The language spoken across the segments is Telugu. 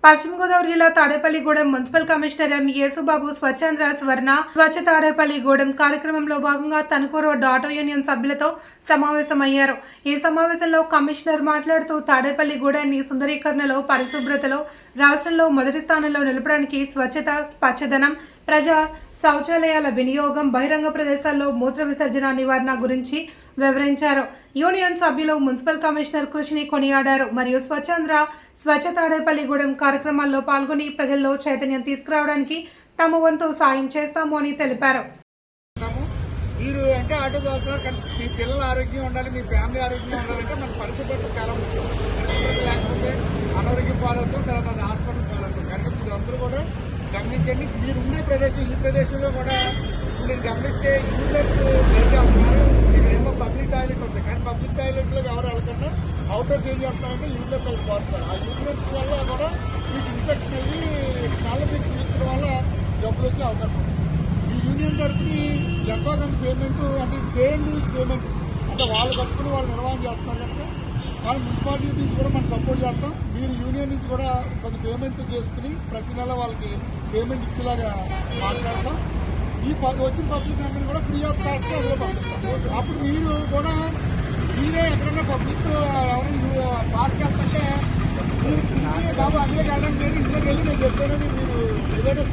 పశ్చిమ గోదావరి జిల్లా Tadepalligudem municipal commissioner M Yesubabu స్వచ్ఛంద్ర స్వర్ణ స్వచ్ఛ తాడేపల్లిగూడెం కార్యక్రమంలో భాగంగా తణుకు రోడ్డు ఆటో యూనియన్ సభ్యులతో సమావేశమయ్యారు. ఈ సమావేశంలో కమిషనర్ మాట్లాడుతూ తాడేపల్లిగూడెంని సుందరీకరణలో, పరిశుభ్రతలో రాష్ట్రంలో మొదటి స్థానంలో నిలపడానికి స్వచ్ఛత, పచ్చదనం, ప్రజా శౌచాలయాల వినియోగం, బహిరంగ ప్రదేశాల్లో మూత్ర విసర్జన నివారణ గురించి వివరించారు. యూనియన్ సభ్యులు మున్సిపల్ కమిషనర్ కృషిని కొనియాడారు. మరియు స్వచ్ఛ తాడేపల్లిగూడెం కార్యక్రమాల్లో పాల్గొని ప్రజల్లో చైతన్యం తీసుకురావడానికి తమ వంతు సాయం చేస్తాము అని తెలిపారు. మీరు అంటే ఆటో దోస్తున్నారు, మీ పిల్లల ఆరోగ్యం ఉండాలి, మీ ఫ్యామిలీ ఆరోగ్యం ఉండాలంటే మనకు పరిశుభ్రత చాలా ముఖ్యం. పరిశుభ్రత లేకపోతే అనారోగ్యం పాలవుతాం, తర్వాత అది హాస్పిటల్ పాలవుతాం. కనుక మీరు అందరూ కూడా గమనించండి. మీరు ఉండే ప్రదేశం, ఈ ప్రదేశంలో కూడా మీరు గమనిస్తే యూజర్స్ చేస్తున్నారు. ఇక్కడేమో పబ్లిక్ టాయిలెట్ ఉంది, కానీ పబ్లిక్ టాయిలెట్లో ఎవరు వెళ్ళకుండా అవుట్డోర్స్ ఏం చేస్తారంటే యూజర్స్ అవి పోతున్నారు. ఆ యూజర్స్ వల్ల కూడా మీకు ఇన్ఫెక్షన్ అయ్యి స్మెల్ మీకు పీల్చడం వల్ల జబ్బులు వచ్చే అవకాశం ఉంది. ఈ యూనియన్ తరఫుని ఎంతో కొంత పేమెంట్ అంటే పేమెంట్ అంటే వాళ్ళు కట్టుకుని వాళ్ళు నిర్వహణ చేస్తున్నారు కనుక వాళ్ళు మున్సిపాలిటీ నుంచి కూడా మనం సపోర్ట్ చేస్తాం. మీరు యూనియన్ నుంచి కూడా కొంత పేమెంట్ చేసుకుని ప్రతి నెల వాళ్ళకి పేమెంట్ ఇచ్చేలాగా మాట్లాడతాం. ఈ వచ్చిన పబ్లిక్ అందరినీ కూడా ఫ్రీ ఆఫ్ కాస్ట్ అందులో పంపిస్తాం. అప్పుడు మీరు కూడా మీరే ఎక్కడైనా పబ్లిక్ ఎవరైనా పాస్కి వెళ్తుంటే మీరు పిలిచి బాబు అందులోకి వెళ్ళడానికి నేను ఇంట్లోకి వెళ్ళి నేను చెప్పానని మీరు రిలేటర్స్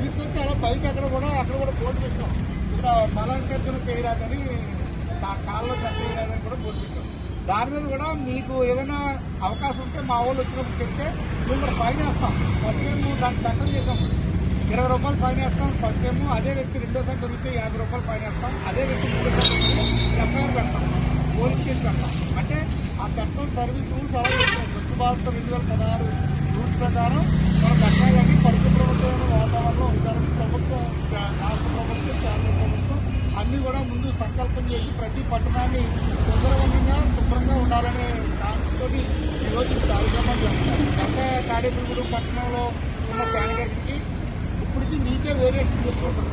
తీసుకొచ్చి అలా పైకి అక్కడ కూడా బోర్డు పెట్టాం. ఇక్కడ మలాంకర్జన చేయరాదని, కాళ్ళలో చెత్త చేయరాదని కూడా బోర్డు పెట్టాం. దాని మీద కూడా మీకు ఏదైనా అవకాశం ఉంటే మా వాళ్ళు వచ్చినప్పుడు చెప్తే మేము కూడా ఫైన్ వేస్తాం. ఫస్ట్ టైం దాన్ని చట్టం చేసాం, 20 రూపాయలు ఫైన్ వేస్తాం ఫస్ట్ టైము. అదే వ్యక్తి రెండోసారి దొరికితే 50 రూపాయలు ఫైన్ వేస్తాం. అదే వ్యక్తి మూడోసారి దొరికితే ఎఫ్ఐఆర్ పెడతాం, పోలీస్ కేసు పెడతాం. అంటే ఆ చట్టం సర్వీస్ రూల్స్ అలా చేస్తాం. స్వచ్ఛ భారత్ 2016 రూల్స్ ప్రకారం మన పట్టణాలన్నీ పరిశుభ్రమైన వాతావరణంలో ఉండాలని ప్రభుత్వం, రాష్ట్ర ప్రభుత్వం, కేంద్ర ప్రభుత్వం అన్నీ కూడా ముందు సంకల్పం చేసి ప్రతి పట్టణాన్ని సుందరవంతంగా శుభ్రంగా ఉండాలనే కాన్స్తో ఈరోజు కార్యక్రమాలు చేస్తున్నారు. గత తాడేపల్లిగూడెం పట్టణంలో ఉన్న శానిటేషన్కి ఇప్పటికీ మీకే వేరియేషన్ తెచ్చుకుంటాం.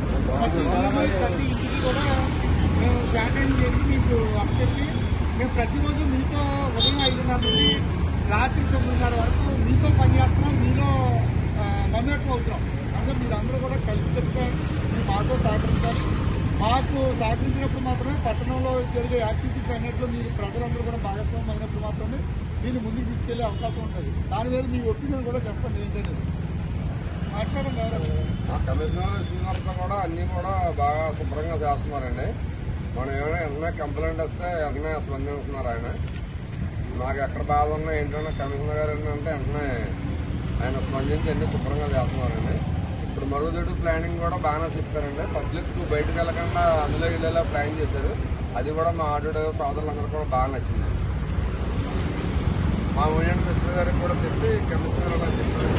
ప్రతి ఇంటికి కూడా మేము శానిటైజ్ చేసి మీకు అప్పచెప్పి మేము ప్రతిరోజు మీతో ఉదయం 5:30 నుండి రాత్రి 9:30 వరకు మీతో పనిచేస్తున్నాం, మీలో మమేకం అవుతున్నాం. అందులో మీరు అందరూ కూడా కలిసి చెప్తే మీరు మాతో సహకరించాలి. మాకు సహకరించినప్పుడు మాత్రమే పట్టణంలో జరిగే యాక్టివిటీస్ అన్నింటిలో మీరు ప్రజలందరూ కూడా భాగస్వామ్యం అయినప్పుడు మాత్రమే దీన్ని ముందుకు తీసుకెళ్లే అవకాశం ఉంటుంది. దాని మీద మీ ఒపీనియన్ కూడా చెప్పండి ఏంటంటే మాట్లాడండి. మా కమిషనర్ కూడా అన్నీ కూడా బాగా శుభ్రంగా చేస్తున్నారండి. మనం ఏమైనా వెంటనే కంప్లైంట్ వస్తే వెంటనే స్పందిస్తున్నారు ఆయన. మాకు ఎక్కడ బాధ ఉన్నా ఏంటన్నా కమిషనర్ గారు ఏంటంటే వెంటనే ఆయన స్పందించి అన్నీ శుభ్రంగా చేస్తున్నారండి. ఇప్పుడు మరుగుదొడ్డు ప్లానింగ్ కూడా బాగానే చెప్పారండి. పబ్లిక్ బయటకు వెళ్ళకుండా అందులో వెళ్ళేలా ప్లాన్ చేశారు. అది కూడా మా ఆటో సోదరులందరూ కూడా బాగా నచ్చింది. మా యూనియన్ ప్రెసిడెంట్ గారికి కూడా చెప్పి కమిషనర్ అలా చెప్పారు.